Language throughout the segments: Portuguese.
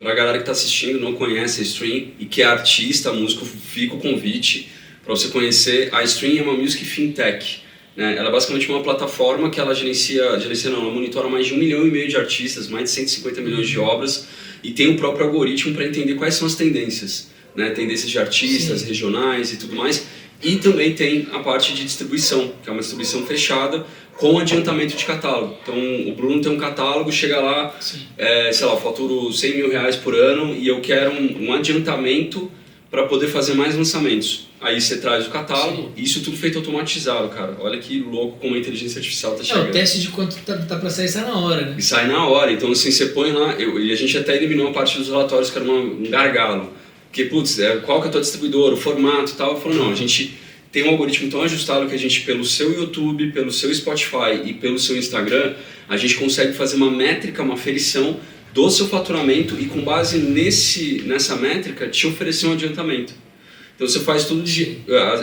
Pra galera que tá assistindo, não conhece a Stream e que é artista, músico, fica o convite para você conhecer. A Stream é uma music fintech, né? Ela é basicamente uma plataforma que ela ela monitora mais de 1,5 milhão de artistas, mais de 150 milhões de obras e tem o próprio algoritmo para entender quais são as tendências, né? Tendências de artistas, regionais e tudo mais. E também tem a parte de distribuição, que é uma distribuição fechada com adiantamento de catálogo. Então o Bruno tem um catálogo, chega lá, sei lá, eu faturo 100 mil reais por ano e eu quero um adiantamento para poder fazer mais lançamentos. Aí você traz o catálogo, isso tudo feito automatizado, cara. Olha que louco como a inteligência artificial tá chegando. O teste de quanto tá para sair sai na hora, né? E sai na hora, então assim, você põe lá, e a gente até eliminou a parte dos relatórios que era um gargalo. Porque, putz, qual que é a tua distribuidora, o formato e tal. Eu falo, não, a gente tem um algoritmo tão ajustado que a gente, pelo seu YouTube, pelo seu Spotify e pelo seu Instagram, a gente consegue fazer uma métrica, uma aferição do seu faturamento e com base nessa métrica te oferecer um adiantamento. Então você faz tudo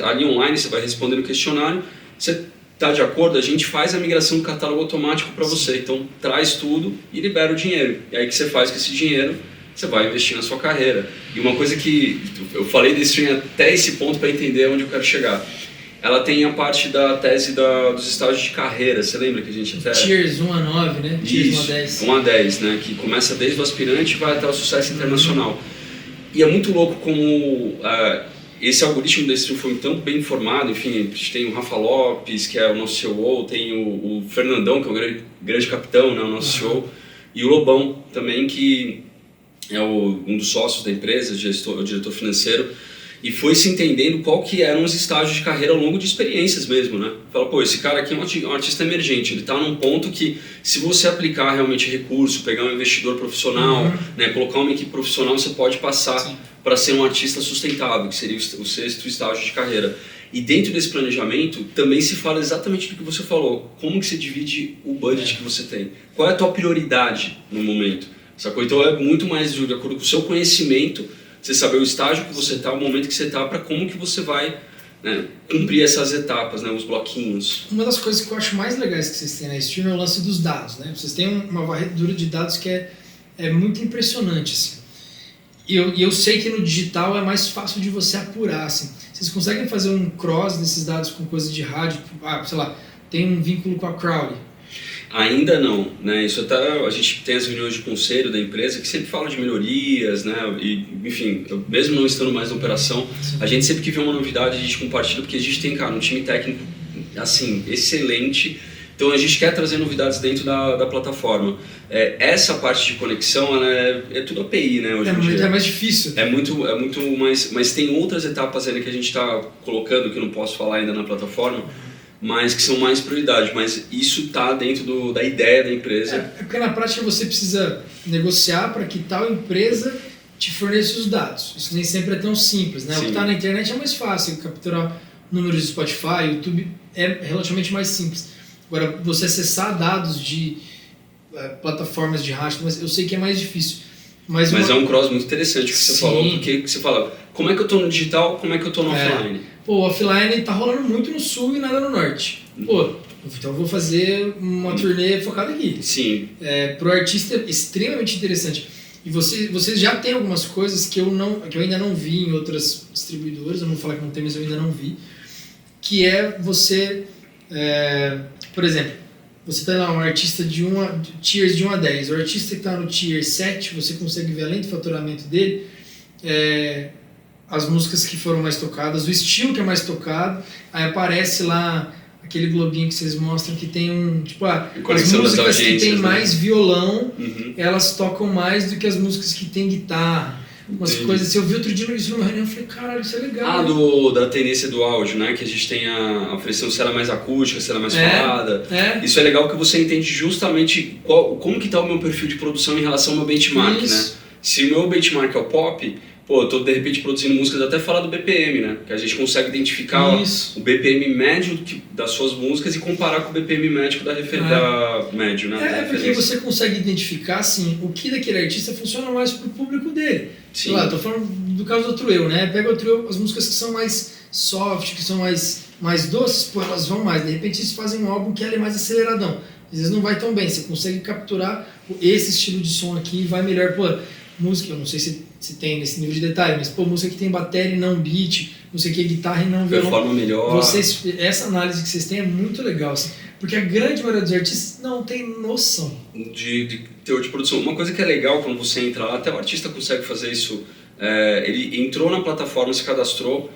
ali online, você vai responder no questionário, você está de acordo, a gente faz a migração do catálogo automático para você. Então traz tudo e libera o dinheiro. E aí o que você faz com esse dinheiro? Você vai investir na sua carreira. E uma coisa que eu falei da Stream até esse ponto para entender onde eu quero chegar. Ela tem a parte da tese dos estágios de carreira. Você lembra que a gente até... Tiers 1 a 9, né? Tiers 1 a 10. 1 a 10, né? Que começa desde o aspirante e vai até o sucesso internacional. E é muito louco como esse algoritmo da Stream foi tão bem formado. Enfim, a gente tem o Rafa Lopes, que é o nosso CEO, tem o Fernandão, que é o grande capitão, né? O nosso CEO, e o Lobão também, que é um dos sócios da empresa, o diretor financeiro, e foi se entendendo qual que eram os estágios de carreira ao longo de experiências mesmo, né? Fala, pô, esse cara aqui é um artista emergente, ele está num ponto que, se você aplicar realmente recurso, pegar um investidor profissional, né, colocar uma equipe profissional, você pode passar para ser um artista sustentável, que seria o sexto estágio de carreira. E dentro desse planejamento, também se fala exatamente do que você falou, como que você divide o budget que você tem, qual é a tua prioridade no momento. Sacou? Então é muito mais de acordo com o seu conhecimento, você saber o estágio que você está, o momento que você está, para como que você vai, né, cumprir essas etapas, né, os bloquinhos. Uma das coisas que eu acho mais legais que vocês têm na Stream é o lance dos dados, né? Vocês têm uma varredura de dados que é muito impressionante, assim. E eu sei que no digital é mais fácil de você apurar, assim. Vocês conseguem fazer um cross desses dados com coisas de rádio, sei lá, tem um vínculo com a Crowley. Ainda não, né? Isso até a gente tem as reuniões de conselho da empresa que sempre fala de melhorias, né? E, enfim, mesmo não estando mais na operação, a gente sempre que vê uma novidade a gente compartilha, porque a gente tem, cara, um time técnico assim excelente. Então a gente quer trazer novidades dentro da plataforma. Essa parte de conexão, ela é tudo API, né? Hoje em dia. É mais difícil. É muito mais, mas tem outras etapas ainda que a gente está colocando que eu não posso falar ainda na plataforma, mas que são mais prioridade, mas isso está dentro da ideia da empresa. Porque na prática você precisa negociar para que tal empresa te forneça os dados. Isso nem sempre é tão simples, né? Sim. O que está na internet é mais fácil, capturar números de Spotify, YouTube é relativamente mais simples. Agora, você acessar dados de plataformas de rádio, mas eu sei que é mais difícil. Mas é um cross muito interessante que você falou, porque você fala, como é que eu estou no digital, como é que eu estou no offline? Pô, o offline tá rolando muito no sul e nada no norte. Pô, então eu vou fazer uma turnê focada aqui. Sim. Pro artista é extremamente interessante. E vocês já tem algumas coisas que eu ainda não vi em outras distribuidoras, eu não vou falar que não tem, mas eu ainda não vi, que é você, por exemplo, você está lá um artista de tiers de 1 a 10, o artista que está no tier 7, você consegue ver além do faturamento dele, as músicas que foram mais tocadas, o estilo que é mais tocado, aí aparece lá aquele globinho que vocês mostram que tem as músicas que tem mais violão, elas tocam mais do que as músicas que tem guitarra. Umas coisas assim, eu vi outro dia isso numa reunião, eu falei, caralho, isso é legal. Da tendência do áudio, né? Que a gente tem a pressão se ela é mais acústica, se ela é mais falada. Isso é legal que você entende justamente como que tá o meu perfil de produção em relação ao meu benchmark, né? Se o meu benchmark é o pop, pô, eu tô de repente produzindo músicas até falar do BPM, né? Que a gente consegue identificar o BPM médio das suas músicas e comparar com o BPM médio da médio, né? Porque você consegue identificar, assim, o que daquele artista funciona mais pro público dele. Sim. Sei lá, tô falando do caso do outro eu, né? Pega o outro eu, as músicas que são mais soft, que são mais doces, pô, elas vão mais. De repente eles fazem um álbum que ela é mais aceleradão. Às vezes não vai tão bem, você consegue capturar esse estilo de som aqui e vai melhor. Pô, música, eu não sei se tem nesse nível de detalhe, mas pô, música que tem bateria e não beat, não sei o que, guitarra e não violão. Performa melhor. Essa análise que vocês têm é muito legal, assim, porque a grande maioria dos artistas não tem noção de teor de produção. Uma coisa que é legal quando você entra lá, até o artista consegue fazer isso, ele entrou na plataforma, se cadastrou,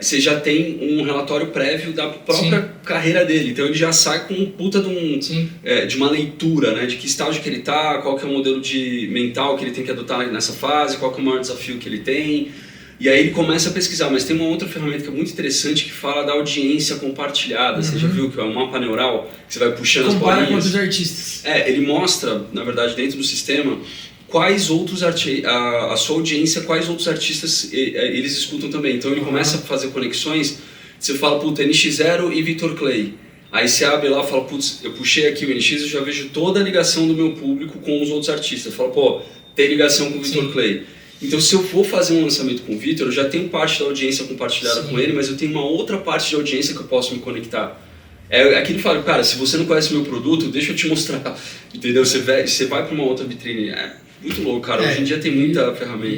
você já tem um relatório prévio da própria carreira dele, então ele já sai com um puta de uma leitura, né, de que estágio que ele tá, qual que é o modelo mental que ele tem que adotar nessa fase, qual que é o maior desafio que ele tem, e aí ele começa a pesquisar. Mas tem uma outra ferramenta que é muito interessante que fala da audiência compartilhada. Você já viu que é um mapa neural que você vai puxando as bolinhas? Compara com outros artistas. Ele mostra, na verdade, dentro do sistema, quais outros a sua audiência, quais outros artistas eles escutam também. Então ele começa a fazer conexões. Você fala, puta, NX0 e Victor Clay. Aí você abre lá e fala, putz, eu puxei aqui o NX, eu já vejo toda a ligação do meu público com os outros artistas. Fala, pô, tem ligação com o Victor Clay. Então se eu for fazer um lançamento com o Victor, eu já tenho parte da audiência compartilhada com ele, mas eu tenho uma outra parte de audiência que eu posso me conectar. Aqui ele fala, cara, se você não conhece o meu produto, deixa eu te mostrar, entendeu? Você vai para uma outra vitrine. É muito louco, cara. Hoje em dia tem muita ferramenta.